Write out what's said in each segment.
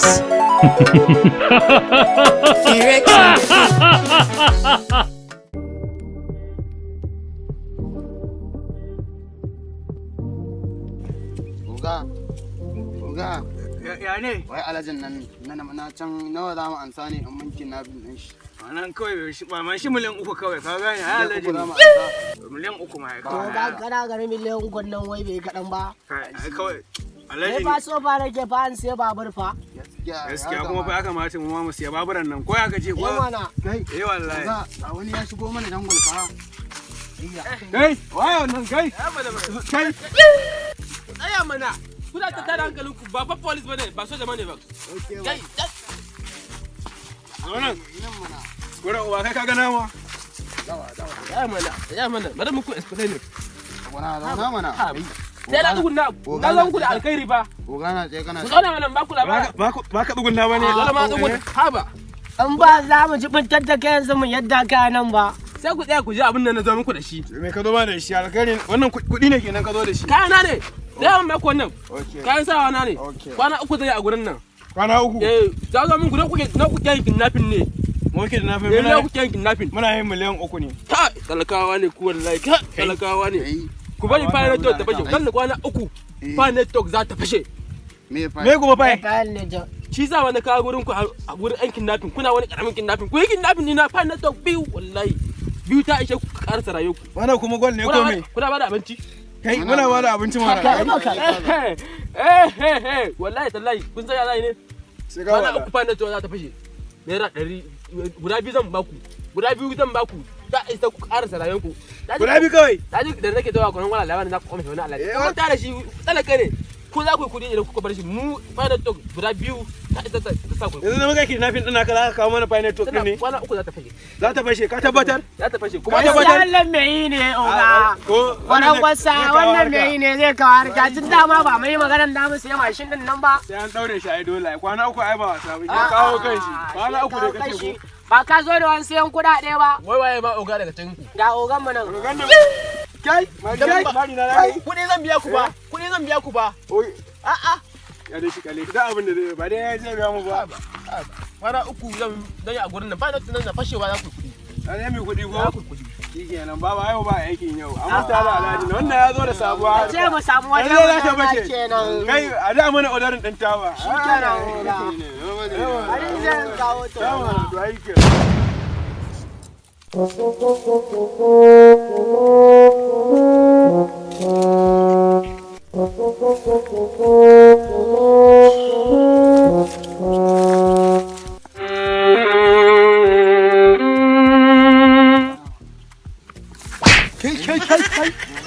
abis. Oga. Ya ne? Wai alajin nan na can nawa za mu ansa ne in mun kidnapping din shi. Wannan kawai ba man shi miliyan 3 kawai ka gane ai alajin miliyan 3 ma ya kawai. Ga kana ganin miliyan 3 nan wai bai kadan ba. Kawai alajin. Sai ba so ba rage fa an sai babur fa. Gaskiya kuma fa ya kamata mu ma mu siya baburan nan ko ya gaje ko. Kai wallahi. Ga wani ya shigo mana dangul fa. Kai waye wannan kai? Kai. Tsaya mana. Kuna ta tada hankalin ku ba fa police bane ba soja bane ba. Kai. Wannan. Gura uwa kai ka ga nama. Ya mana. Bari muku explain. Wana mana. Sai da dugunna. Na zan ku da alkhairi ba. Ogana sai kana. Ku zauna mana ba ku labari. Ba ka dugunna bane. Dole ma dugun. Haba. An ba za mu ji bintar da kai yanzu mu yadda ka nan ba. Sai ku tsaya ku ji abin da na zo muku da shi. Me ka zo ba da shi alkhairi wannan kuɗi ne kenan ka zo da shi. Kayana ne. Da yawan mako nan. Kayan sawa na ne. Kwana 3 zai a gurin nan. Kwana 3? Za zo min gudan kuke na kuke yin kidnapping ne. Mu kidnapping muna kuke yin kidnapping. Muna yin miliyan 3 ne. Ka talakawa ne ku wallahi ka talakawa ne. Ku bari fire network ta fashe. Dan kwana 3 fire network za ta fashe. Me fa? Me kuma fa? Shi sa wani kawo gurin ku a gurin ɗan kidnapping kuna wani karamin kidnapping. Ku yi kidnapping ni na fire network biyu wallahi. Biyu ta ishe ku karasa rayuwa ku. Wannan kuma gol ne ko me? Kuna ba da abinci? Kai muna ba da abinci mara. Wallahi tallahi kun san ya zai ne? Sai ga wala. Ku fire network za ta fashe. Naira 100 guda biyu zan baku. Guda biyu zan baku. Da isa ku karasa rayuwa ku. Guda biyu kawai. Daji da nake tawa kunan wala labarin za ku koma wani Allah. Kun tare shi talaka ne. Ko za ku yi kudi idan kuka bar shi mu final talk guda biyu ta isa ta sa ku. Yanzu da muka kidnapping din naka za ka kawo mana final talk din ne. Kwana 3 za ta fashe. Za ta fashe ka tabbatar? Za ta fashe kuma tabbatar. Allah me yi ne oga. Wannan wasa wannan me yi ne zai kawo harka tun dama ba mai maganar da mu sai mashin din nan ba. Sai an daure shi ai dole. Kwana 3 ai ba wasa ba. Ya kawo kanshi. Kwana 3 da kace ko. Ba ka zo da wani sayan kuɗaɗe ba. Wai waye ma oga daga cikin ku. Ga ogan mu nan. Kai, kuɗi zan biya ku ba. Kuɗi zan biya ku ba. A'a. Ya dai shi kale da abin da zai ba dai ya je ga mu ba. Kwana 3 zan yi a gurin nan ba nan na fashewa za ku kuɗi. Ai mai kuɗi ko? Za ku kuɗi. Shikenan baba yau ba aikin yau. Amma ta da alhaji ne wannan ya zo da sabuwa. Ce mu samu wata kenan. Kai a da mana odarin din tawa. Shikenan. Bari zan kawo to. To ai ke.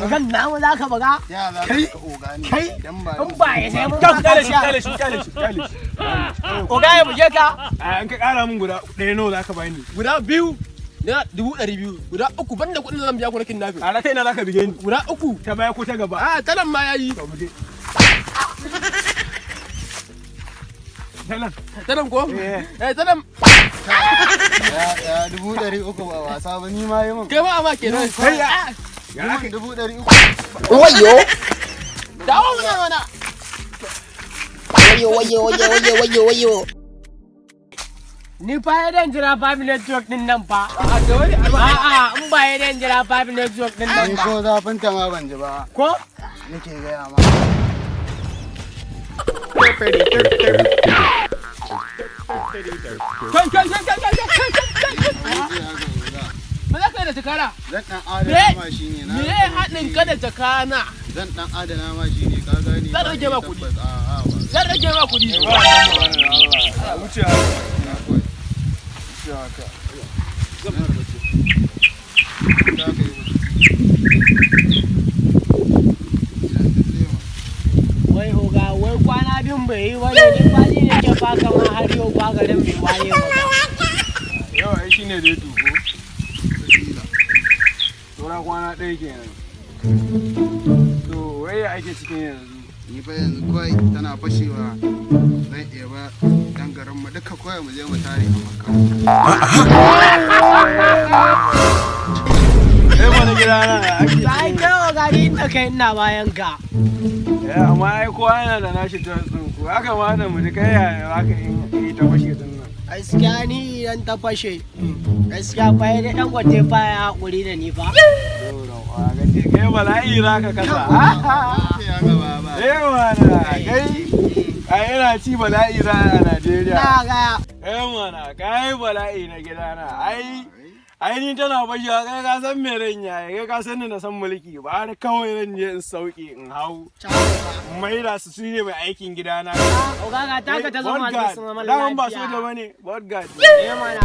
Ogan namu za ka buga? Kai. In ba ya sai mun Kale shi. Oga ya buge ka? An ka kara mun guda ɗaya nawa zaka bani? Guda biyu. Na 200,000. Guda 3 banda kuɗin da zan biya ku na kidnapping. A ta ina zaka bige ni? Guda 3. Ta baya ko ta gaba? A ta nan ma yayi. Ta nan ko? Ta nan. Ya 300 ba wasa ba ni ma yi mun. Kai ma kenan. Kai ya 300. Wayo. Dawo mana. Wayo. Ni fa ya dan jira 5 network din nan fa. A'a, in ba ya dan jira 5 network din nan Ni ba. ko zafin ta ma ban ji ba. Ko? Nake gaya ma. Me za ka yi da jakana? Zan dan adana ma shi ne. Me ya haɗin ka da jakana? Zan dan adana ma shi ne ka gani. Zan rage ma kuɗi. Zan rage ma kuɗi. Wuce haka. Wai oga, wai kwana biyun bai yi wani ni ba ni ne ke baka ma har yau ba garin bai waye ba. Yau ai shine dai dugo. Tora kwana ɗaya kenan. To wai ya ake cikin yanzu? Ni fa yanzu kawai tana fashewa. Zan iya ba dan garin mu duka kawai mu je mu tare a Makka. Kai mana gidana ake. Ai kai ogari inda kai ina bayan ka. Amma ai kowa yana da nashi tsuntsun ku. Ya kamata mu ji kai yaya za ka yi ta fashe din nan. Gaskiya ni idan ta fashe. Gaskiya fa da dan gwate fa ya hakuri da ni fa. Kai bala'i za ka kasa. Mana kai ina ci bala'i za a Najeriya. Na gaya. Mana kai bala'i na gidana. Ai ni tana bashi kai ka san me ran yayi kai ka san ni na san mulki ba har kawai zan je in sauke in hau. Mai da su ne mai aikin gidana. Ogaga ta ka ta zama da su mamala. Da ba su da bane. Bodyguard. Mana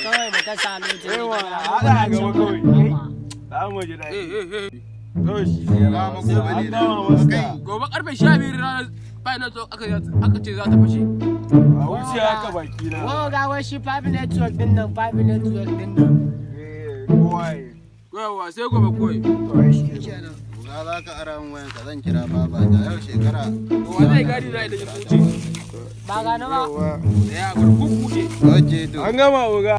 kawai mu ta salo ta. Mana hada gaba kawai. Za mu ji dai. Gobe karfe 12 ranar final talk aka ce za ta fashe. A wuce haka baki na. Wa ga wai shi 5 network din nan 5 network din nan. Kowai. Yawa sai gobe koyi. Za ka ara min wayanka zan kira baba da yau shekara. Wa zai gadi na idan ya wuce. Ba ga na ba. Ya gurguku ne. Oke to. An gama uga.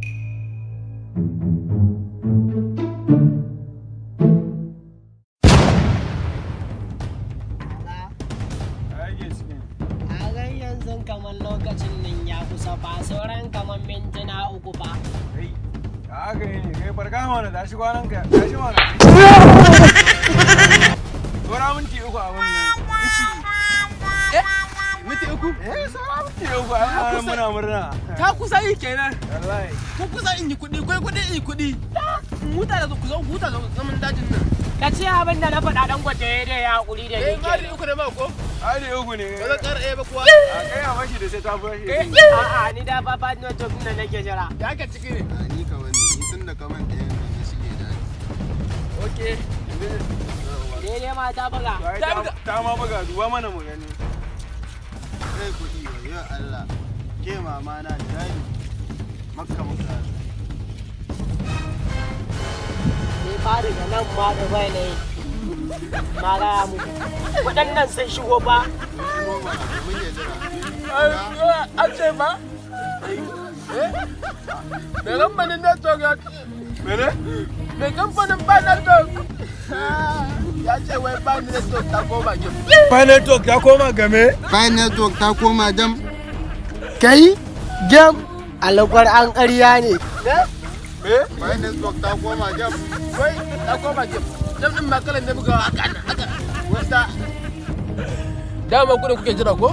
Kamar lokacin nan ya kusa ba sauran kamar mintuna 3 ba. Haka ne kai farka mana tashi kwanan ka tashi mana. Sora minti 3 a wannan. Minti 3? Sora minti 3 a muna murna. Ta kusa yi kenan. Wallahi. Ku kusa in yi kuɗi, kai kuɗi in yi kuɗi. Huta da ku zo huta zaman dajin nan. Ka ce abin da na faɗa dan gwate da ya hakuri da ni. Mari 3 da ba ko? Ari 3 ne. Ba zan ƙara ba kuwa. A kai a mashi da sai ta fashe. A'a ni da baba no to din nake jira. Ya ka ciki ne. Ni ka wani ni tun da kaman da yan da suke da. Okay. Dai ma ta buga. Ta ma buga duba mana mu gani. Kai kuɗi ya Allah. Ke mama na da dai. Makka muka. Ni fari da nan ma da bai ne. Ma ga mu. Waɗannan sun shigo ba. An ce ba? Da kamfanin network ya Mene? mai kamfanin ba network ya ce wai ba network ta koma gim. Ba network ya koma game? Ba network ta koma dam. Kai jam alakwar an ƙarya ne. Ba network ta koma dam. Wai ta koma gim. Jam din makalan ne buga haka wata. Dama kudin kuke jira ko?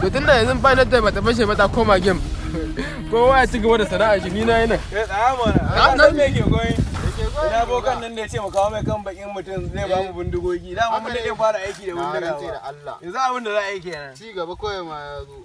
To tunda yanzu ba network ba ta fashe ba ta koma gim. Kowa ya ci gaba da sana'a shi ni na yana. Tsaya mana. Nan me ke goyi? Ina bokan nan da ya ce mu kawo mai kan bakin mutum zai ba mu bindigogi. Dama mun dade fara aiki da bindiga. Da Allah. Yanzu abin da za a yi kenan. Ci gaba kawai ma ya zo.